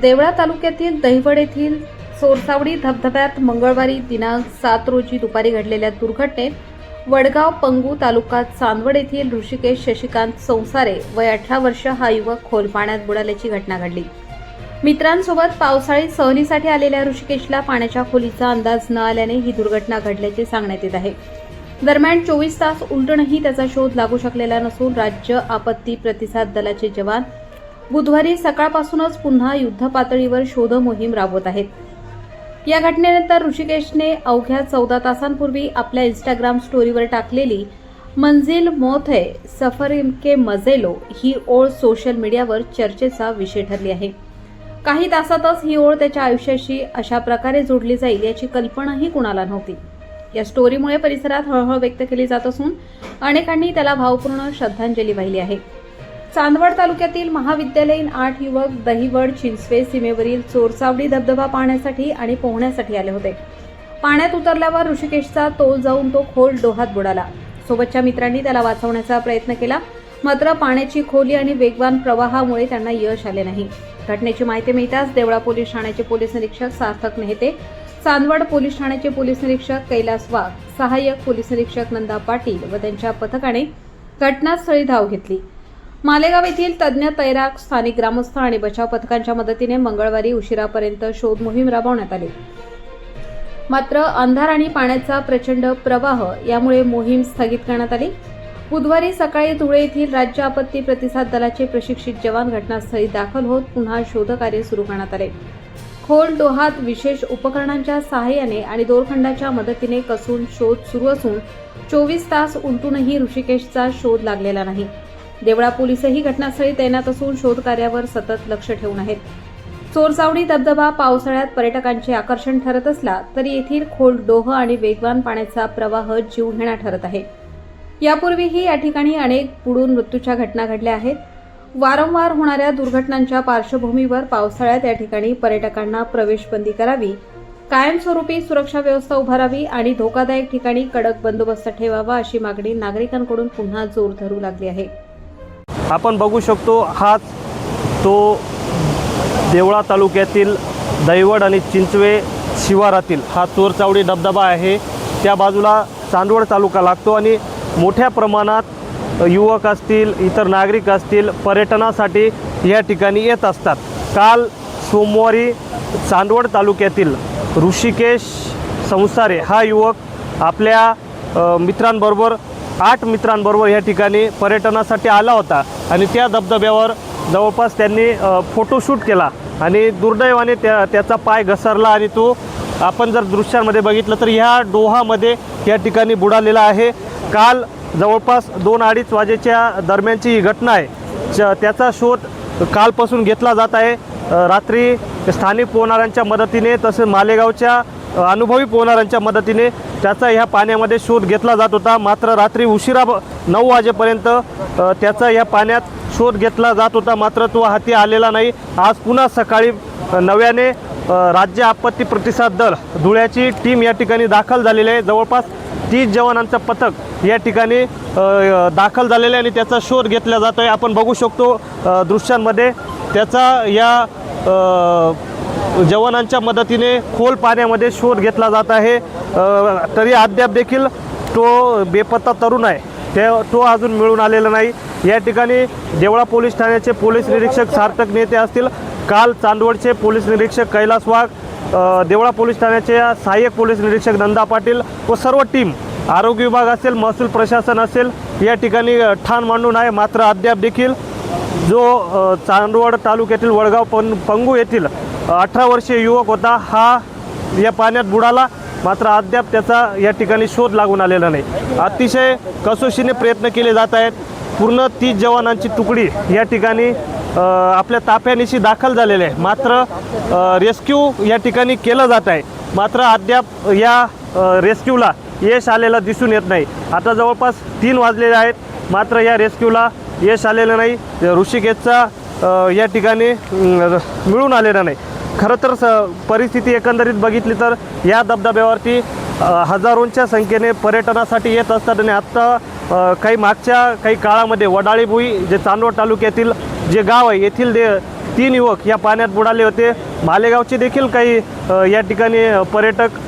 देवळा तालुक्यातील दहिवड येथील चोरसावडी धबधब्यात मंगळवारी दिनांक 7 रोजी दुपारी घडलेल्या दुर्घटनेत वडगाव पंगू तालुका चांदवड येथील ऋषिकेश शशिकांत संसारे वय 18 वर्ष हा युवक खोल पाण्यात बुडाल्याची घटना घडली। मित्रांसोबत पावसाळी सहलीसाठी आलेल्या ऋषिकेशला पाण्याच्या खोलीचा अंदाज न आल्याने ही दुर्घटना घडल्याचे सांगण्यात येत आहे। दरम्यान 24 तास उलटूनही त्याचा शोध लागू शकलेला नसून राज्य आपत्ती प्रतिसाद दलाचे जवान बुधवारी सकाळपासूनच पुन्हा युद्धपातळीवर शोध मोहीम राबवत आहेत। या घटनेनंतर ऋषिकेशने अवघ्या 14 तासांपूर्वी आपल्या इंस्टाग्राम स्टोरीवर टाकलेली मंजिल मौत है सफर के मजे लो ही ओळ सोशल मीडियावर चर्चेचा विषय ठरली आहे। काही तासातच ही ओळ त्याच्या आयुष्याशी अशा प्रकारे जोडली जाईल याची कल्पनाही कुणाला नव्हती। या स्टोरीमुळे परिसरात हळहळ व्यक्त केली जात असून अनेकांनी त्याला भावपूर्ण श्रद्धांजली वाहिली आहे। चांदवड तालुक्यातील महाविद्यालयीन 8 युवक दहिवड चिंचवे सीमेवरील चोरसावडी धबधबा पाहण्यासाठी आणि पोहण्यासाठी आले होते। पाण्यात उतरल्यावर ऋषिकेशचा तोल जाऊन तो खोल डोहात बुडाला। सोबतच्या मित्रांनी त्याला वाचवण्याचा प्रयत्न केला, मात्र पाण्याची खोली आणि वेगवान प्रवाहामुळे त्यांना यश आले नाही। घटनेची माहिती मिळताच देवळा पोलीस ठाण्याचे पोलीस निरीक्षक सार्थक नेहते, चांदवड पोलीस ठाण्याचे पोलीस निरीक्षक कैलास वाघ, सहाय्यक पोलीस निरीक्षक नंदा पाटील व त्यांच्या पथकाने घटनास्थळी धाव घेतली। मालेगाव येथील तज्ज्ञ तैराक, स्थानिक ग्रामस्थ आणि बचाव पथकांच्या मदतीने मंगळवारी उशिरापर्यंत शोध मोहीम राबवण्यात आली। मात्र अंधार आणि पाण्याचा प्रचंड प्रवाह यामुळे मोहीम स्थगित करण्यात आली। बुधवारी सकाळी धुळे येथील राज्य आपत्ती प्रतिसाद दलाचे प्रशिक्षित जवान घटनास्थळी दाखल होत पुन्हा शोधकार्य सुरू करण्यात आले। खोल डोहात विशेष उपकरणांच्या सहाय्याने आणि दोरखंडाच्या मदतीने कसून शोध सुरू असून 24 तास उलटूनही ऋषिकेशचा शोध लागलेला नाही। देवळा पोलीसही घटनास्थळी तैनात असून शोधकार्यावर सतत लक्ष ठेवून आहेत। चोरसावडी धबधबा पावसाळ्यात पर्यटकांचे आकर्षण ठरत असला तरी येथील खोल डोह आणि वेगवान पाण्याचा प्रवाह जीवघेणा ठरत आहे। यापूर्वीही या ठिकाणी अनेक बुडून मृत्यूच्या घटना घडल्या आहेत। वारंवार होणाऱ्या दुर्घटनांच्या पार्श्वभूमीवर पावसाळ्यात या ठिकाणी पर्यटकांना प्रवेशबंदी करावी, कायमस्वरूपी सुरक्षा व्यवस्था उभारावी आणि धोकादायक ठिकाणी कडक बंदोबस्त ठेवावा अशी मागणी नागरिकांकडून पुन्हा जोर धरू लागली आहे। आपण बघू शकतो हा तो देवळा तालुक्यातील दहिवड आणि चिंचवे शिवारातील हा चोरसावडी धबधबा आहे। त्या बाजूला चांदवड तालुका लागतो आणि मोठ्या प्रमाणात युवक असतील, इतर नागरिक असतील, पर्यटनासाठी या ठिकाणी येत असतात। काल सोमवारी चांदवड तालुक्यातील ऋषिकेश संसारे हा युवक आपल्या मित्रांबरोबर 8 मित्रांबरोबर या ठिकाणी पर्यटनासाठी आला होता आणि त्या धबधब्यावर जवळपास त्यांनी फोटोशूट केला आणि दुर्दैवाने त्याचा पाय घसरला आणि तो आपण जर दृश्यांमध्ये बघितलं तर ह्या डोहामध्ये या ठिकाणी बुडालेला आहे। काल जवळपास 2-2:30 वाजेच्या दरम्यानची ही घटना आहे। त्याचा शोध कालपासून घेतला जात आहे। रात्री स्थानिक पोहणाऱ्यांच्या मदतीने तसेच मालेगावच्या अनुभवी पोहणाऱ्यांच्या मदतीने त्याचा ह्या पाण्यामध्ये शोध घेतला जात होता। मात्र रात्री उशिरा 9 वाजेपर्यंत त्याचा या पाण्यात शोध घेतला जात होता, मात्र तो हाती आलेला नाही। आज पुन्हा सकाळी नव्याने राज्य आपत्ती प्रतिसाद दल धुळ्याची टीम या ठिकाणी दाखल झालेली आहे। जवळपास 30 जवानांचं पथक या ठिकाणी दाखल झालेलं आहे आणि त्याचा शोध घेतला जातो आहे। आपण बघू शकतो दृश्यांमध्ये त्याचा या जवानांच्या मदतीने खोल पाण्यामध्ये शोध घेतला जात आहे। तरी अद्याप देखील तो बेपत्ता तरुण आहे, तो अजून मिळून आलेला नाही। या ठिकाणी देवळा पोलीस ठाण्याचे पोलीस निरीक्षक सार्थक नेते असतील, काल चांदवडचे पोलीस निरीक्षक कैलास वाघ, देवळा पोलीस ठाण्याचे सहाय्यक पोलीस निरीक्षक नंदा पाटील व सर्व टीम, आरोग्य विभाग असेल, महसूल प्रशासन असेल, या ठिकाणी ठाण मांडून आहे। मात्र अद्याप देखील जो चांदवड तालुक्यातील वडगाव पंगू येथील 18 वर्षीय युवक होता हा या पाण्यात बुडाला, मात्र अद्याप त्याचा या ठिकाणी शोध लागून आलेला नाही। अतिशय कसोशीने प्रयत्न केले जात आहेत। पूर्ण 30 जवानांची तुकडी या ठिकाणी आपल्या ताफ्यानिशी दाखल झालेले आहे, मात्र रेस्क्यू या ठिकाणी केलं जात आहे, मात्र अद्याप या रेस्क्यूला यश आलेलं दिसून येत नाही। आता जवळपास 3 वाजलेले आहेत, मात्र या रेस्क्यूला यश आलेलं नाही। ऋषिकेशचा या ठिकाणी मिळून आलेलं नाही। खरं तर परिस्थिती एकंदरीत बघितली तर या धबधब्यावरती हजारोंच्या संख्येने पर्यटनासाठी येत असतात आणि आत्ता काही मागच्या काही काळामध्ये वडाळी भुई जे चांदवड तालुक्यातील जे गाव आहे येथील 3 युवक या पाण्यात बुडाले होते. मालेगावचे देखील काही या ठिकाणी पर्यटक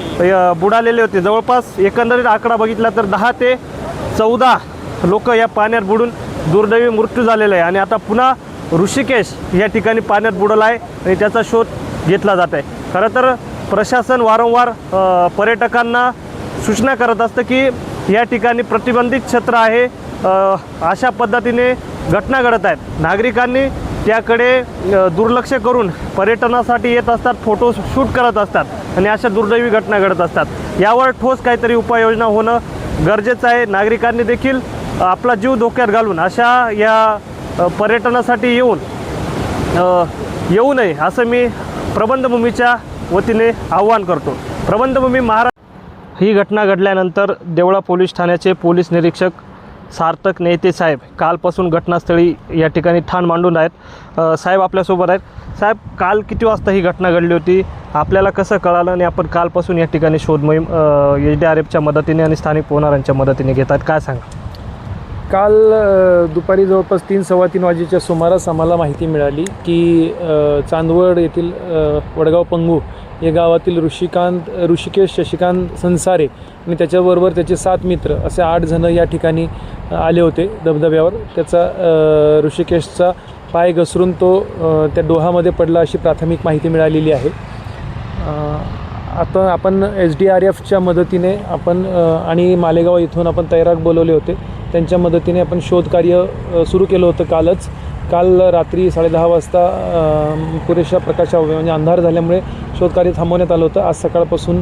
बुडालेले होते. जवळपास एकंदरीत आकडा बघितला तर 10 ते 14 लोक या पाण्यात बुडून दुर्दैवी मृत्यू झालेला आहे. आणि आता पुन्हा ऋषिकेश या ठिकाणी पाण्यात बुडला आहे आणि त्याचा शोध घेतला जात आहे. खरं तर प्रशासन वारंवार पर्यटकांना सूचना करत असतं की या ठिकाणी प्रतिबंधित क्षेत्र आहे. अशा पद्धतीने घटना घडत आहेत. नागरिकांनी त्याकडे दुर्लक्ष करून पर्यटनासाठी येत असतात, फोटो शूट करत असतात आणि अशा दुर्दैवी घटना घडत असतात. यावर ठोस काहीतरी उपाययोजना होणं गरजेचं आहे. नागरिकांनी देखील आपला जीव धोक्यात घालून अशा या पर्यटनासाठी येऊ नये असं मी प्रबंधभूमीच्या वतीने आवाहन करतो. प्रबंधभूमी ही घटना घडल्यानंतर देवळा पोलीस ठाण्याचे पोलीस निरीक्षक सार्थक नेते साहेब कालपासून घटनास्थळी या ठिकाणी ठाण मांडून आहेत. साहेब आपल्यासोबत आहेत. साहेब, काल किती वाजता ही घटना घडली होती, आपल्याला कसं कळालं आणि आपण कालपासून या ठिकाणी शोध मोहीम SDRFच्या मदतीने आणि स्थानिक पोहणाऱ्यांच्या मदतीने घेतात, काय सांगा? काल दुपारी जवळपास 3-3:15 वाजेच्या सुमारास आम्हाला माहिती मिळाली की चांदवड येथील वडगाव पंगू या गावातील ऋषिकेश शशिकांत संसारे आणि त्याच्याबरोबर त्याचे 7 मित्र असे 8 जण या ठिकाणी आले होते धबधब्यावर. त्याचा ऋषिकेशचा पाय घसरून तो त्या डोहामध्ये पडला अशी प्राथमिक माहिती मिळालेली आहे. आता आपण SDRFच्या मदतीने आणि मालेगाव इथून आपण तैराक बोलवले होते. त्यांच्या मदतीने आपण शोधकार्य सुरू केलं होतं. काल रात्री 10:30 वाजता पुरेशा प्रकाशाभावी म्हणजे अंधार झाल्यामुळे शोधकार्य थांबवण्यात आलं होतं. आज सकाळपासून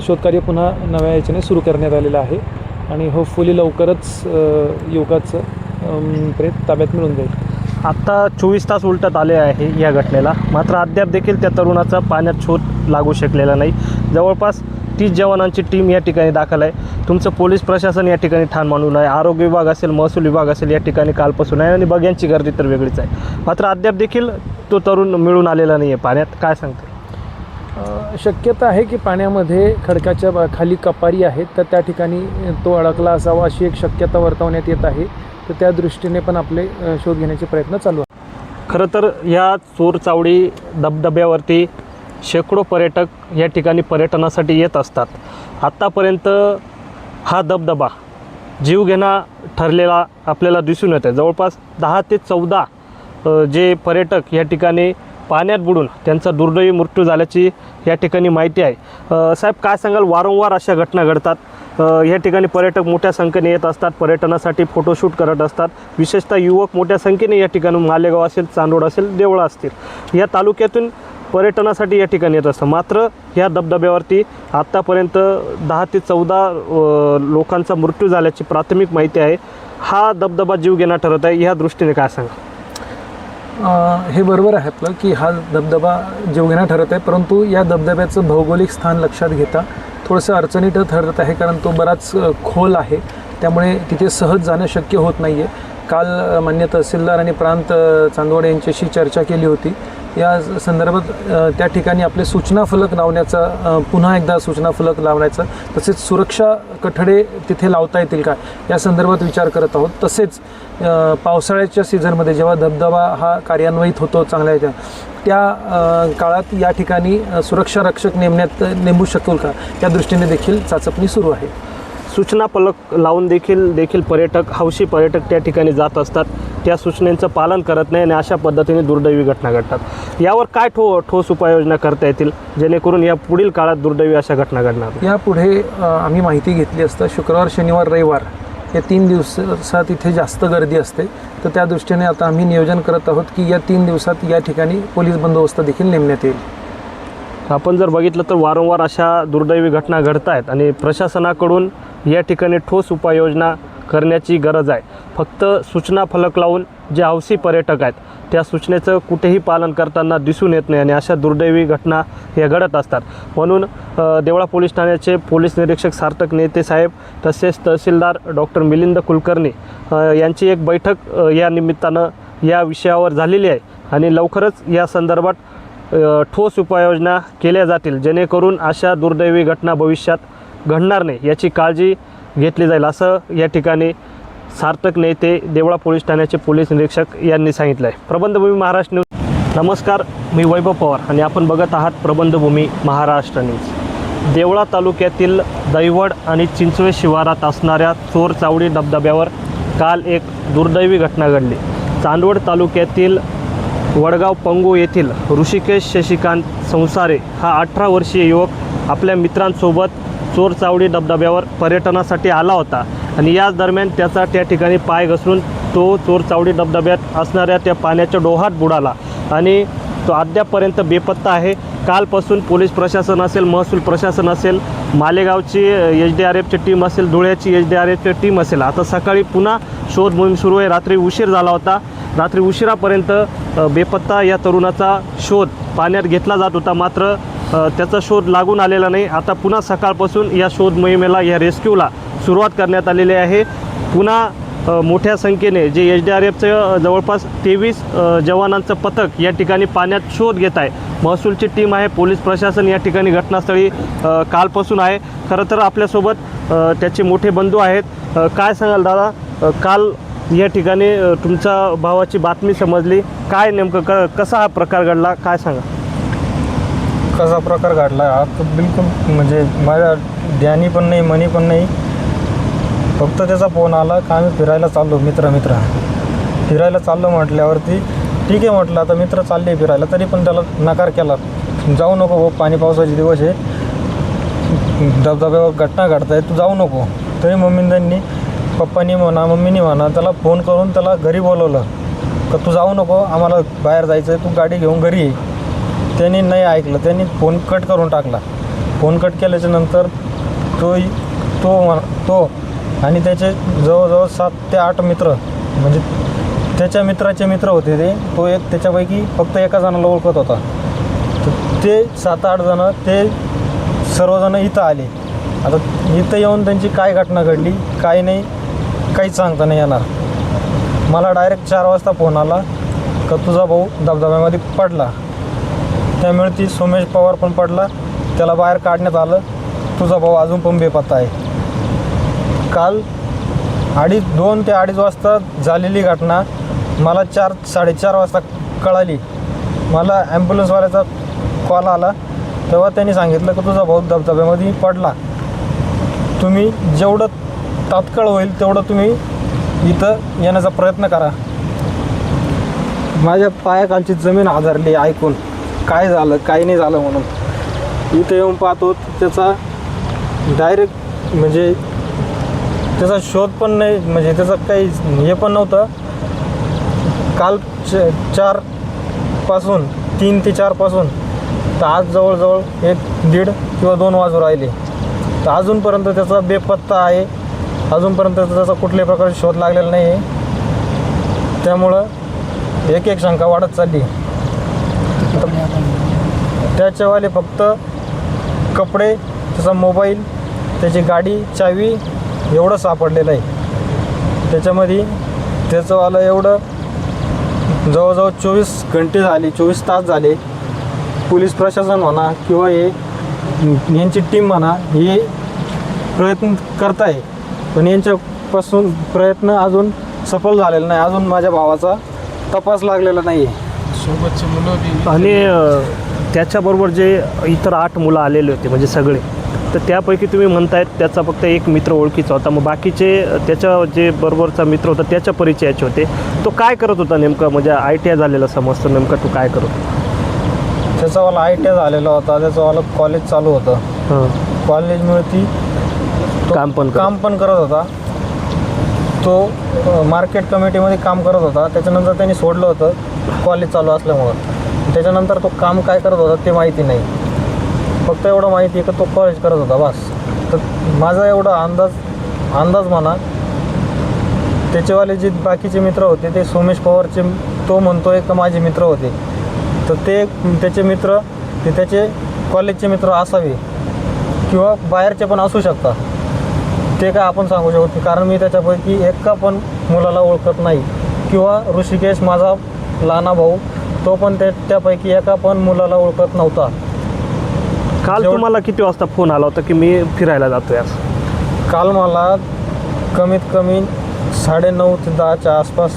शोधकार्य पुन्हा नव्या याच्याने सुरू करण्यात आलेलं आहे आणि होपफुली लवकरच युवकाचं प्रेत ताब्यात मिळून जाईल. आत्ता 24 तास उलटत आले आहे या घटनेला, मात्र अद्याप देखील त्या तरुणाचा पाण्यात शोध लागू शकलेला नाही. जवळपास 30 जवानांची टीम या ठिकाणी दाखल आहे. तुमचं पोलीस प्रशासन या ठिकाणी ठाण मांडून आहे. आरोग्य विभाग असेल, महसूल विभाग असेल, या ठिकाणी कालपासून आहे आणि बघ्यांची गर्दी तर वेगळीच आहे. मात्र अद्याप देखील तो तरुण मिळून आलेला नाही आहे पाण्यात, काय सांगते? शक्यता आहे की पाण्यामध्ये खडकाच्या खाली कपारी आहेत, तर त्या ठिकाणी तो अडकला असावा अशी एक शक्यता वर्तवण्यात येत आहे. तर त्या दृष्टीने पण आपले शोध घेण्याचे प्रयत्न चालू आहेत. खरं तर या चोरचावडी धबधब्यावरती शेकडो पर्यटक या ठिकाणी पर्यटनासाठी येत असतात. आत्तापर्यंत हा धबधबा जीवघेणा ठरलेला आपल्याला दिसून येत आहे. जवळपास 10 ते 14 जे पर्यटक या ठिकाणी पाण्यात बुडून त्यांचा दुर्दैवी मृत्यू झाल्याची या ठिकाणी माहिती आहे. साहेब, काय सांगाल? वारंवार अशा घटना घडतात. या ठिकाणी पर्यटक मोठ्या संख्येने येत असतात, पर्यटनासाठी फोटोशूट करत असतात. विशेषतः युवक मोठ्या संख्येने या ठिकाणी मालेगाव असेल, चांदवड असेल, देवळा असतील या तालुक्यातून पर्यटनासाठी या ठिकाणी येत असतं. मात्र या धबधब्यावरती आत्तापर्यंत 10 ते 14 लोकांचा मृत्यू झाल्याची प्राथमिक माहिती आहे. हा धबधबा जीवघेणा ठरत आहे, या दृष्टीने काय सांगा? हे बरोबर आहे आपलं की हा धबधबा जीवघेणा ठरत आहे, परंतु या धबधब्याचं भौगोलिक स्थान लक्षात घेता थोडंसं अडचणीत ठरत आहे, कारण तो बराच खोल आहे. त्यामुळे तिथे सहज जाणं शक्य होत नाही आहे. काल मान्य तहसीलदार आणि प्रांत चांदवड यांच्याशी चर्चा केली होती. या संदर्भात त्या ठिकाणी आपले सूचना फलक लावण्याचा, पुन्हा एकदा सूचना फलक लावण्याचा, तसेच सुरक्षा कठडे तिथे लावता येतील का या संदर्भात विचार करत आहोत. तसेच पावसाळ्याच्या सीझनमध्ये जेव्हा धबधबा हा कार्यान्वित होतो चांगल्या त्या काळात या ठिकाणी सुरक्षा रक्षक नेमू शकतो का या दृष्टीने देखील चाचपणी सुरू आहे. सूचना फलक लावून देखील पर्यटक, हौशी पर्यटक त्या ठिकाणी जात असतात. त्या सूचनेचं पालन करत नाही आणि अशा पद्धतीने दुर्दैवी घटना घडतात. यावर काय ठोस उपाययोजना करता येतील जेणेकरून या पुढील काळात दुर्दैवी अशा घटना घडणार? यापुढे आम्ही माहिती घेतली असता शुक्रवार, शनिवार, रविवार या 3 दिवसात इथे जास्त गर्दी असते. तर त्या दृष्टीने आता आम्ही नियोजन करत आहोत की या 3 दिवसात या ठिकाणी पोलीस बंदोबस्त देखील नेमण्यात येईल. आपण जर बघितलं तर वारंवार अशा दुर्दैवी घटना घडत आहेत आणि प्रशासनाकडून या ठिकाणी ठोस उपाययोजना करण्याची गरज आहे. फक्त सूचना फलक लावून जे हौसी पर्यटक आहेत त्या सूचनेचं कुठेही पालन करताना दिसून येत नाही आणि अशा दुर्दैवी घटना या घडत असतात. म्हणून देवळा पोलीस ठाण्याचे पोलीस निरीक्षक सार्थक नेते साहेब तसेच तहसीलदार डॉक्टर मिलिंद कुलकर्णी यांची एक बैठक या निमित्तानं या विषयावर झालेली आहे आणि लवकरच या संदर्भात ठोस उपाययोजना केल्या जातील जेणेकरून अशा दुर्दैवी घटना भविष्यात घडणार नाही याची काळजी घेतली जाईल, असं या ठिकाणी सार्थक नेते देवळा पोलीस ठाण्याचे पोलीस निरीक्षक यांनी सांगितलं आहे. प्रबंधभूमी महाराष्ट्र न्यूज. नमस्कार, मी वैभव पवार आणि आपण बघत आहात प्रबंधभूमी महाराष्ट्र न्यूज. देवळा तालुक्यातील दैवड आणि चिंचवे शिवारात असणाऱ्या चोर चावडी धबधब्यावर काल एक दुर्दैवी घटना घडली. चांदवड तालुक्यातील वडगाव पंगू येथील ऋषिकेश शशिकांत संसारे हा 18 वर्षीय युवक आपल्या मित्रांसोबत चोर चावडी धबधब्यावर पर्यटनासाठी आला होता आणि याच दरम्यान त्याचा त्या ठिकाणी पाय घसरून तो चोर चावडी धबधब्यात असणाऱ्या त्या पाण्याच्या डोहात बुडाला आणि तो अद्यापपर्यंत बेपत्ता आहे. कालपासून पोलीस प्रशासन असेल, महसूल प्रशासन असेल, मालेगावची SDRFची टीम असेल, धुळ्याची SDRFची टीम असेल, आता सकाळी पुन्हा शोध मोहीम सुरू आहे. रात्री उशीर झाला होता. रात्री उशिरापर्यंत बेपत्ता या तरुणाचा शोध पाण्यात घेतला जात होता, मात्र त्याचा शोध लागून आलेला नाही. आता पुन्हा सकाळपासून या शोध मोहिमेला, या रेस्क्यूला सुरुवात करण्यात आलेली आहे. पुन्हा मोठ्या संख्येने जे SDRFचं जवळपास 23 जवानांचं पथक या ठिकाणी पाण्यात शोध घेत आहे. महसूलची टीम आहे, पोलीस प्रशासन या ठिकाणी घटनास्थळी कालपासून आहे. खरं तर आपल्यासोबत त्याचे मोठे बंधू आहेत. काय सांगाल दादा, काल या ठिकाणी तुमच्या भावाची बातमी समजली, काय नेमकं कसा हा प्रकार घडला, काय सांगा? कसा प्रकार घडला हा तर बिलकुल म्हणजे माझ्या ध्यानी पण नाही, मनी पण नाही. फक्त त्याचा फोन आला का आम्ही फिरायला चाललो, मित्र फिरायला चाललो म्हटल्यावरती ठीक आहे म्हटलं, आता मित्र चालले फिरायला, तरी पण त्याला नकार केला. जाऊ नको भाऊ, पाणी पावसाचे दिवस आहे, धबधब्यावर घटना घडत आहे, तू जाऊ नको. तरी पप्पांनी म्हणा त्याला फोन करून त्याला घरी बोलवलं का तू जाऊ नको, आम्हाला बाहेर जायचं आहे, तू गाडी घेऊन घरी ये. त्यांनी नाही ऐकलं, त्यांनी फोन कट करून टाकला. फोन कट केल्याच्या नंतर तो आणि त्याचे जवळजवळ 7 ते 8 मित्र, म्हणजे त्याच्या मित्राचे मित्र होते ते. तो एक त्याच्यापैकी फक्त एका जणाला ओळखत होता. तर ते 7-8 जणं ते सर्वजणं इथं आले. आता इथं येऊन त्यांची काय घटना घडली काय नाही काहीच सांगता नाही येणार. मला डायरेक्ट 4 वाजता फोन आला का तुझा भाऊ धबधब्यामध्ये पडला. त्यामुळे ती सोमेश पवार पण पडला, त्याला बाहेर काढण्यात आलं. तुझा भाऊ अजून पण बेपत्ता आहे. काल 2 ते 2:30 वाजता झालेली घटना मला 4-4:30 वाजता कळाली. मला ॲम्ब्युलन्सवाल्याचा कॉल आला, तेव्हा त्यांनी सांगितलं की तुझा भाऊ धबधब्यामध्ये पडला. तुम्ही जेवढं तात्काळ होईल तेवढं तुम्ही इथं येण्याचा प्रयत्न करा. माझ्या पायाखालची जमीन हादरली ऐकून काय झालं काय नाही झालं म्हणून. इथं येऊन पाहतो त्याचा डायरेक्ट म्हणजे त्याचा शोध पण नाही, म्हणजे त्याचं काही हे पण नव्हतं. काल 4 पासून 3 ते 4 पासून तर आज जवळजवळ 1-1.5 किंवा 2 वाजून राहिले. तर अजूनपर्यंत त्याचा बेपत्ता आहे. अजूनपर्यंत त्याचा कुठल्याही प्रकारचा शोध लागलेला नाही आहे. त्यामुळं एक शंका वाढत चालली. त्याच्यावाले फक्त कपडे, त्याचा मोबाईल, त्याची गाडी, चावी एवढं सापडलेलं आहे. त्याच्यामध्ये त्याचंवालं एवढं जवळजवळ 24 घंटे झाले, 24 तास झाले. पोलीस प्रशासन म्हणा किंवा यांची टीम म्हणा हे प्रयत्न करत आहे, पण यांच्यापासून प्रयत्न अजून सफल झालेला नाही. अजून माझ्या भावाचा तपास लागलेला नाही आहे. सोबतचे मुलं बी आणि त्याच्याबरोबर जे इतर 8 मुलं आलेले होते म्हणजे सगळे, तर त्यापैकी तुम्ही म्हणतायत त्याचा फक्त एक मित्र ओळखीचा होता, मग बाकीचे त्याच्या जे बरोबरचा मित्र होता त्याच्या परिचयाचे होते. तो काय करत होता नेमकं, म्हणजे ITI झालेला समजतं, नेमकं तो काय करत होता? त्याचावाला ITI झालेला होता, त्याचावाला कॉलेज चालू होतं. कॉलेजमुळे काम पण करत होता. तो मार्केट कमिटीमध्ये काम करत होता. त्याच्यानंतर त्यांनी सोडलं होतं कॉलेज चालू असल्यामुळं. त्याच्यानंतर तो काम काय करत होता ते माहिती नाही. फक्त एवढं माहिती आहे की तो कॉलेज करत होता बस. तर माझा एवढा अंदाज म्हणा. त्याचेवाले जे बाकीचे मित्र होते ते सोमेश पवारचे, तो म्हणतोय का माझे मित्र होते, तर ते त्याचे मित्र ते त्याचे कॉलेजचे मित्र असावे किंवा बाहेरचे पण असू शकतात. ते काय आपण सांगू शकतो, कारण मी त्याच्यापैकी एका पण मुलाला ओळखत नाही. किंवा ऋषिकेश माझा लहाना भाऊ, तो पण त्यापैकी एका पण मुलाला ओळखत नव्हता. काल तुम्हाला किती वाजता फोन आला होता की मी फिरायला जातोय असं? काल मला कमीत कमी 9:30 ते 10च्या आसपास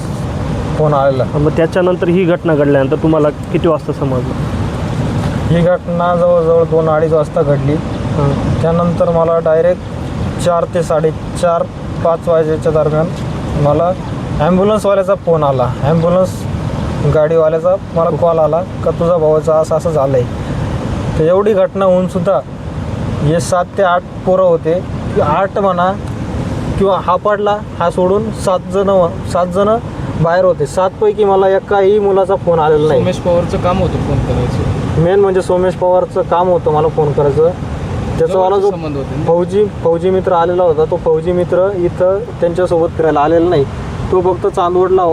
फोन आलेला. मग त्याच्यानंतर ही घटना घडल्यानंतर तुम्हाला किती वाजता समजलं? ही घटना जवळजवळ 2-2:30 वाजता घडली. त्यानंतर मला डायरेक्ट 4 ते 4:30 5 वाजेच्या दरम्यान मला ॲम्ब्युलन्सवाल्याचा फोन आला. ॲम्ब्युलन्स गाडीवाल्याचा मला कॉल आला का तुझा भावाचं असं असं झालं आहे. तर एवढी घटना होऊनसुद्धा हे 7 ते 8 पोरं होते की 8 म्हणा किंवा हा पडला हा सोडून 7 जण बाहेर होते. 7 पैकी मला एकाही मुलाचा फोन आलेला नाही. सोमेश पवारचं काम होतं फोन करायचं. मेन म्हणजे सोमेश पवारचं काम होतं मला फोन करायचं. त्याचा मला जो संबंध होते. फौजी मित्र आलेला होता, तो फौजी मित्र इथं त्यांच्यासोबत फिरायला आलेला नाही. तो फक्त चांदवडला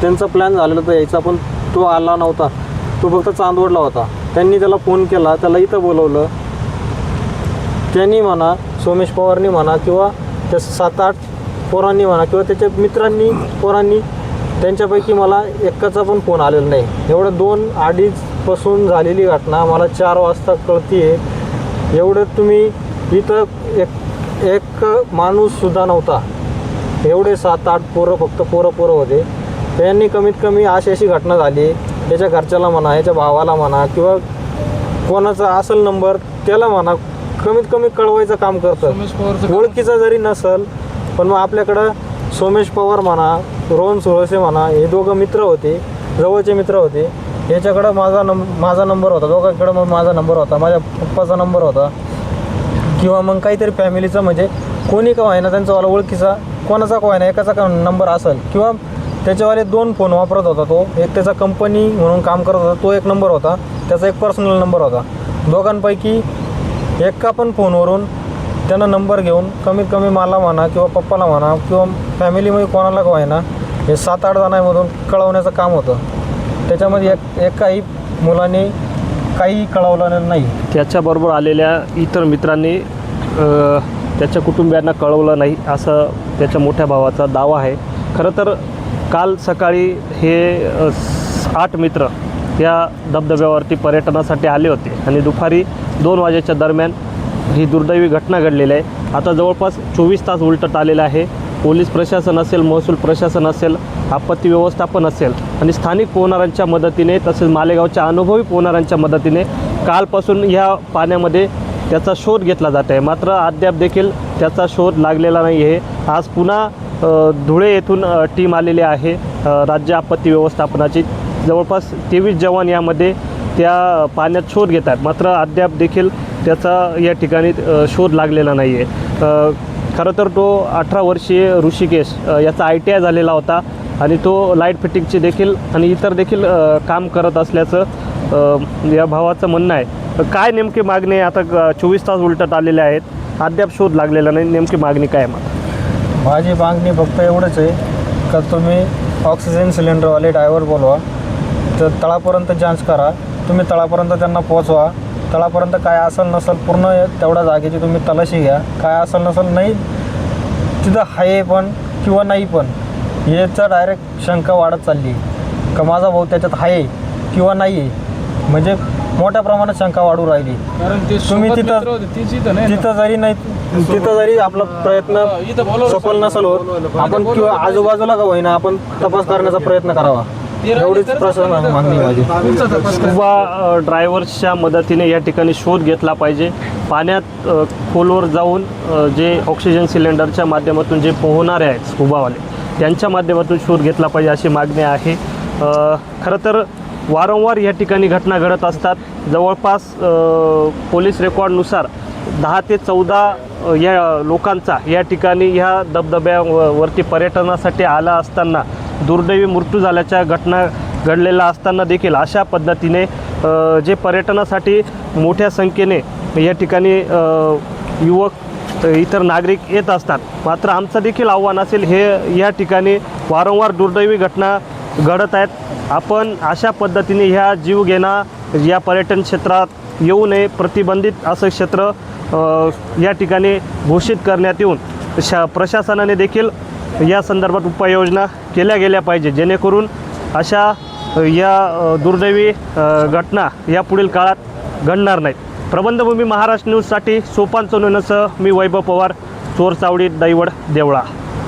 त्यांचा प्लॅन झालेला होता यायचा, पण तो आला नव्हता. तो फक्त चांदवडला होता. त्यांनी त्याला फोन केला, त्याला इथं बोलवलं. त्यांनी म्हणा सोमेश पवारनी म्हणा किंवा त्या 7-8 पोरांनी म्हणा किंवा त्याच्या मित्रांनी पोरांनी त्यांच्यापैकी मला एकाचा पण फोन आलेला नाही. एवढं 2-2:30 झालेली घटना मला 4 वाजता कळती आहे. एवढं तुम्ही इथं एक माणूससुद्धा नव्हता. एवढे 7-8 पोरं फक्त पोरं होते. त्यांनी कमीत कमी अशी घटना झाली. याच्या घरच्याला म्हणा, याच्या भावाला म्हणा किंवा कोणाचा असेल नंबर त्याला म्हणा कमीत कमी कळवायचं काम करतं. सोमेश पवारचं ओळखीचा जरी नसेल पण मग आपल्याकडं सोमेश पवार म्हणा, रोहन सुरसे म्हणा, हे दोघं मित्र होते, जवळचे मित्र होते. याच्याकडं माझा नंबर होता, दोघांकडं मग माझा नंबर होता, माझ्या पप्पाचा नंबर होता किंवा मग काहीतरी फॅमिलीचा म्हणजे कोणी का व्हायना त्यांचावाला ओळखीचा कोणाचा का व्हायना एकाचा का नंबर असेल किंवा त्याच्यावाले 2 फोन वापरत होता. तो एक त्याचा कंपनी म्हणून काम करत होता, तो एक नंबर होता, त्याचा एक पर्सनल नंबर होता. दोघांपैकी एका पण फोनवरून त्यांना नंबर घेऊन कमीत कमी मला म्हणा किंवा पप्पाला म्हणा किंवा फॅमिलीमध्ये कोणाला का व्हायना हे 7-8 जणांमधून कळवण्याचं काम होतं. त्याच्यामध्ये एकाही मुलाने काही कळवलं नाही. त्याच्याबरोबर आलेल्या इतर मित्रांनी त्याच्या कुटुंबियांना कळवलं नाही असं त्याच्या मोठ्या भावाचा दावा आहे. खरं तर काल सकाळी हे 8 मित्र या धबधब्यावरती पर्यटनासाठी आले होते आणि दुपारी 2 वाजेच्या दरम्यान ही दुर्दैवी घटना घडलेली आहे. आता जवळपास 24 तास उलटत आलेलं आहे. पोलीस प्रशासन असेल, महसूल प्रशासन असेल, आपत्ती व्यवस्थापन असेल आणि स्थानिक पोहणाऱ्यांच्या मदतीने तसेच मालेगावच्या अनुभवी पोहणाऱ्यांच्या मदतीने कालपासून ह्या पाण्यामध्ये त्याचा शोध घेतला जात आहे. मात्र अद्याप देखील त्याचा शोध लागलेला नाही आहे. आज पुन्हा धुळे येथून टीम आलेली आहे राज्य आपत्ती व्यवस्थापनाची. जवळपास 23 जवान यामध्ये त्या पाण्यात शोध घेतात. मात्र अद्याप देखील त्याचा या ठिकाणी शोध लागलेला नाही आहे. खरं तर तो 18 वर्षीय ऋषिकेश याचा ITI झालेला होता आणि तो लाईट फिटिंगची देखील आणि इतर देखील काम करत असल्याचं या भावाचं म्हणणं आहे. काय नेमकी मागणी आहे? आता 24 तास उलटत आलेले आहेत, अद्याप शोध लागलेला नाही. नेमकी मागणी काय आहे? माझी मागणी फक्त एवढंच आहे का तुम्ही ऑक्सिजन सिलेंडरवाले ड्रायव्हर बोलवा, तर तळापर्यंत जांच करा. तुम्ही तळापर्यंत त्यांना पोहोचवा. तळापर्यंत काय असेल नसेल पूर्ण तेवढ्या जागेची तुम्ही तलाशी घ्या. काय असेल नसेल नाही तिथं आहे पण किंवा नाही पण याचा डायरेक्ट शंका वाढत चालली का माझा भाऊ त्याच्यात आहे किंवा नाही आहे. म्हणजे मोठ्या प्रमाणात शंका वाढू राहिली. कारण ते तुम्ही सोबत तिथं मित्र होते, तीच इथं नाही ना. तिथं जरी आपला प्रयत्न इथं बोलवलं सफल नसेल होत आपण किंवा आजूबाजूला का होईना आपण तपास करण्याचा प्रयत्न करावा. एवढीच प्रशासन मागणी माझी. स्कुबा ड्रायव्हर्सच्या मदतीने या ठिकाणी शोध घेतला पाहिजे. पाण्यात खोलवर जाऊन जे ऑक्सिजन सिलेंडरच्या माध्यमातून जे पोहणारे आहेत स्कुबावाले त्यांच्या माध्यमातून शोध घेतला पाहिजे अशी मागणी आहे. खरं तर वारंवार या ठिकाणी घटना घडत असतात. जवळपास पोलीस रेकॉर्डनुसार 10 ते 14 या लोकांचा या ठिकाणी ह्या धबधब्यावरती पर्यटनासाठी आला असताना दुर्दैवी मृत्यू झाल्याच्या घटना घडलेल्या असताना देखील अशा पद्धतीने जे पर्यटनासाठी मोठ्या संख्येने या ठिकाणी युवक इतर नागरिक येत असतात. मात्र आमचं देखील आव्हान असेल, हे या ठिकाणी वारंवार दुर्दैवी घटना घडत आहेत. आपण अशा पद्धतीने ह्या जीवघेणा या पर्यटन क्षेत्रात येऊ नये, प्रतिबंधित असं क्षेत्र या ठिकाणी घोषित करण्यात येऊन प्रशासनाने देखील या संदर्भात उपाययोजना केल्या गेल्या पाहिजे, जेणेकरून अशा या दुर्दैवी घटना या पुढील काळात घडणार नाहीत. प्रबंधभूमी महाराष्ट्र न्यूजसाठी सोपान सोनवणेसह मी वैभव पवार, चोरचावडी, दैवड, देवळा.